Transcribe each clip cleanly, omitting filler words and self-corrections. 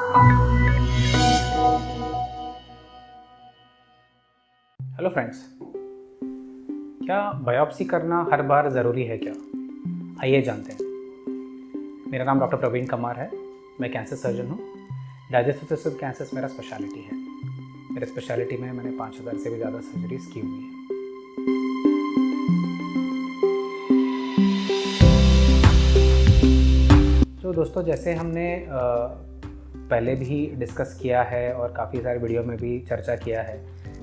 Hello friends, क्या biopsy करना हर बार ज़रूरी है क्या? आइए जानते हैं। मेरा नाम डॉक्टर प्रवीण कुमार है। मैं कैंसर सर्जन हूँ। डाइजेस्टिव सिस्टम कैंसर्स मेरा स्पेशलिटी है। मेरे स्पेशलिटी में मैंने 5000 से भी ज़्यादा सर्जरीज की हुई है। तो दोस्तों, जैसे हमने पहले भी डिस्कस किया है और काफ़ी सारे वीडियो में भी चर्चा किया है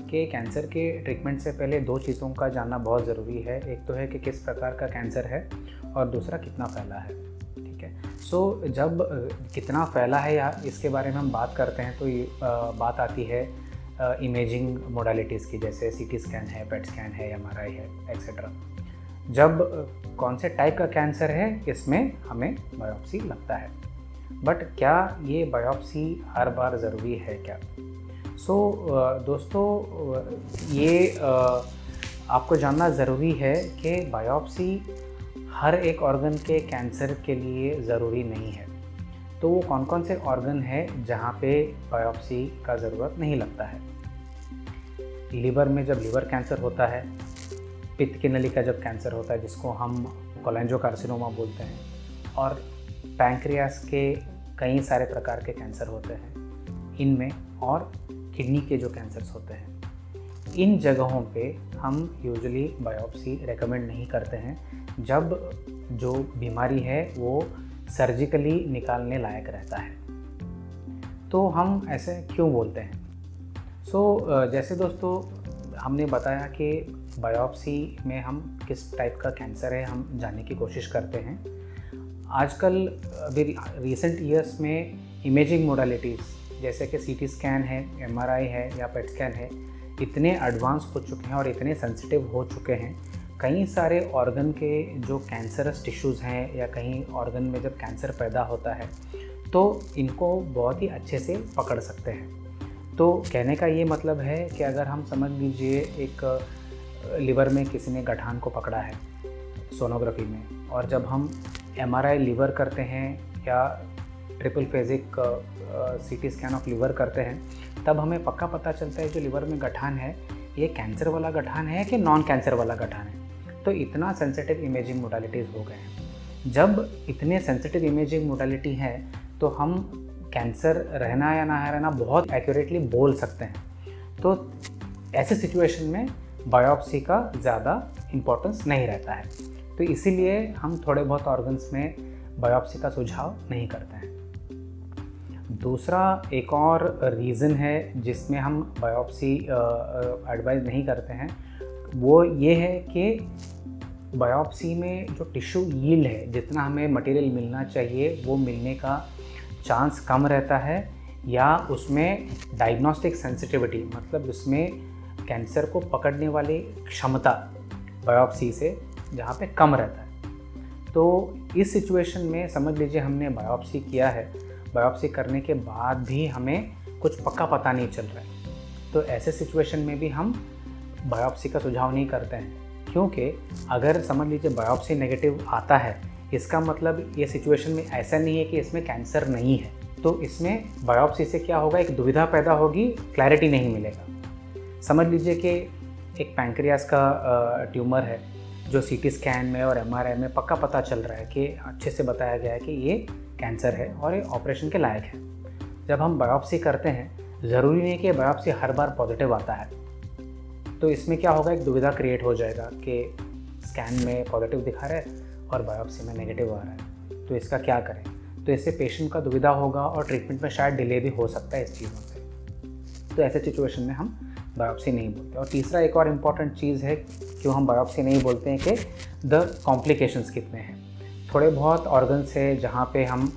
कि कैंसर के ट्रीटमेंट से पहले दो चीज़ों का जानना बहुत ज़रूरी है। एक तो है कि किस प्रकार का कैंसर है और दूसरा कितना फैला है। ठीक है। जब कितना फैला है या इसके बारे में हम बात करते हैं तो ये बात आती है इमेजिंग मोडालिटीज़ की, जैसे सीटी स्कैन है, पेट स्कैन है, एमआरआई है, एक्सेट्रा। जब कौन से टाइप का कैंसर है इसमें हमें बायोप्सी लगता है। बट क्या ये बायोप्सी हर बार ज़रूरी है क्या? दोस्तों, ये आपको जानना ज़रूरी है कि बायोप्सी हर एक ऑर्गन के कैंसर के लिए ज़रूरी नहीं है। तो वो कौन कौन से ऑर्गन है जहाँ पे बायोप्सी का ज़रूरत नहीं लगता है? लीवर में जब लीवर कैंसर होता है, पित्त की नली का जब कैंसर होता है जिसको हम कोलेंजोकार्सिनोमा बोलते हैं, और पैंक्रियास के कई सारे प्रकार के कैंसर होते हैं इनमें, और किडनी के जो कैंसर्स होते हैं, इन जगहों पे हम यूजुअली बायोप्सी रेकमेंड नहीं करते हैं जब जो बीमारी है वो सर्जिकली निकालने लायक रहता है। तो हम ऐसे क्यों बोलते हैं? जैसे दोस्तों हमने बताया कि बायोप्सी में हम किस टाइप का कैंसर है हम जानने की कोशिश करते हैं। आजकल अभी रिसेंट ईयर्स में इमेजिंग मोडालिटीज़ जैसे कि सीटी स्कैन है, एमआरआई है या पेट स्कैन है, इतने एडवांस हो चुके हैं और इतने सेंसिटिव हो चुके हैं। कई सारे ऑर्गन के जो कैंसरस टिश्यूज़ हैं या कहीं ऑर्गन में जब कैंसर पैदा होता है तो इनको बहुत ही अच्छे से पकड़ सकते हैं। तो कहने का ये मतलब है कि अगर हम समझ लीजिए एक लिवर में किसी ने गठान को पकड़ा है सोनोग्राफी में, और जब हम एमआरआई लिवर करते हैं या triple phasic CT scan of liver करते हैं, तब हमें पक्का पता चलता है जो लिवर में गठान है ये कैंसर वाला गठान है कि नॉन कैंसर वाला गठान है। तो इतना सेंसिटिव इमेजिंग मोडालिटीज़ हो गए हैं। जब इतने सेंसिटिव इमेजिंग मोडालिटी है तो हम कैंसर रहना या ना रहना बहुत एक्यूरेटली बोल सकते हैं। तो ऐसे सिचुएशन में बायोप्सी का ज़्यादा इम्पोर्टेंस नहीं रहता है। तो इसीलिए हम थोड़े बहुत ऑर्गन्स में बायोप्सी का सुझाव नहीं करते हैं। दूसरा एक और रीज़न है जिसमें हम बायोप्सी एडवाइस नहीं करते हैं, वो ये है कि बायोप्सी में जो टिश्यू यील्ड है, जितना हमें मटेरियल मिलना चाहिए वो मिलने का चांस कम रहता है, या उसमें डायग्नोस्टिक सेंसिटिविटी मतलब उसमें कैंसर को पकड़ने वाली क्षमता बायोप्सी से जहाँ पे कम रहता है। तो इस सिचुएशन में समझ लीजिए हमने बायोप्सी किया है, बायोप्सी करने के बाद भी हमें कुछ पक्का पता नहीं चल रहा है, तो ऐसे सिचुएशन में भी हम बायोप्सी का सुझाव नहीं करते हैं। क्योंकि अगर समझ लीजिए बायोप्सी नेगेटिव आता है, इसका मतलब ये सिचुएशन में ऐसा नहीं है कि इसमें कैंसर नहीं है। तो इसमें बायोप्सी से क्या होगा, एक दुविधा पैदा होगी, क्लैरिटी नहीं मिलेगा। समझ लीजिए कि एक पैंक्रियास का ट्यूमर है जो सीटी स्कैन में और एमआरआई में पक्का पता चल रहा है कि अच्छे से बताया गया है कि ये कैंसर है और ये ऑपरेशन के लायक है। जब हम बायोप्सी करते हैं, ज़रूरी नहीं कि बायोप्सी हर बार पॉजिटिव आता है। तो इसमें क्या होगा, एक दुविधा क्रिएट हो जाएगा कि स्कैन में पॉजिटिव दिखा रहा है और बायोप्सी में नेगेटिव आ रहा है, तो इसका क्या करें? तो इससे पेशेंट का दुविधा होगा और ट्रीटमेंट में शायद डिले भी हो सकता है इस चीज़ों से। तो ऐसे सिचुएशन में हम बायोप्सी नहीं बोलते। और तीसरा एक और इम्पॉर्टेंट चीज़ है क्यों हम बायोप्सी नहीं बोलते हैं कि द कॉम्प्लिकेशंस कितने हैं। थोड़े बहुत ऑर्गन्स है जहाँ पे हम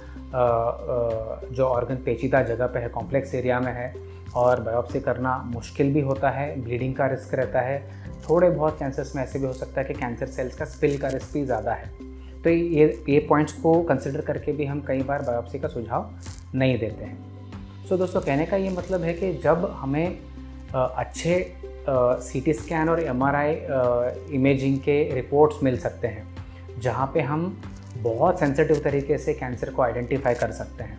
जो ऑर्गन पेचीदा जगह पे है, कॉम्प्लेक्स एरिया में है, और बायोप्सी करना मुश्किल भी होता है, ब्लीडिंग का रिस्क रहता है। थोड़े बहुत कैंसर्स में ऐसे भी हो सकता है कि कैंसर सेल्स का स्पिल का रिस्क भी ज़्यादा है। तो ये पॉइंट्स को कंसिडर करके भी हम कई बार बायोप्सी का सुझाव नहीं देते हैं। दोस्तों, कहने का ये मतलब है कि जब हमें अच्छे सीटी स्कैन और एमआरआई इमेजिंग के रिपोर्ट्स मिल सकते हैं जहाँ पे हम बहुत सेंसिटिव तरीके से कैंसर को आइडेंटिफाई कर सकते हैं,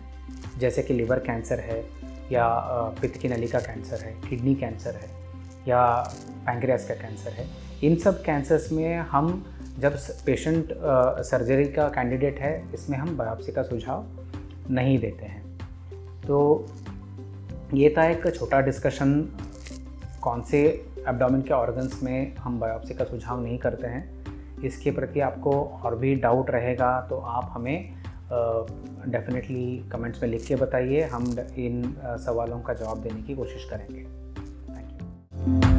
जैसे कि लिवर कैंसर है या पित्त की नली का कैंसर है, किडनी कैंसर है या पैंक्रियास का कैंसर है, इन सब कैंसर्स में हम जब पेशेंट सर्जरी का कैंडिडेट है, इसमें हम बायोप्सी का सुझाव नहीं देते हैं। तो ये था एक छोटा डिस्कशन कौन से एब्डोमेन के ऑर्गन्स में हम बायोप्सी का सुझाव नहीं करते हैं। इसके प्रति आपको और भी डाउट रहेगा तो आप हमें डेफिनेटली कमेंट्स में लिख के बताइए, हम इन सवालों का जवाब देने की कोशिश करेंगे। Thank you.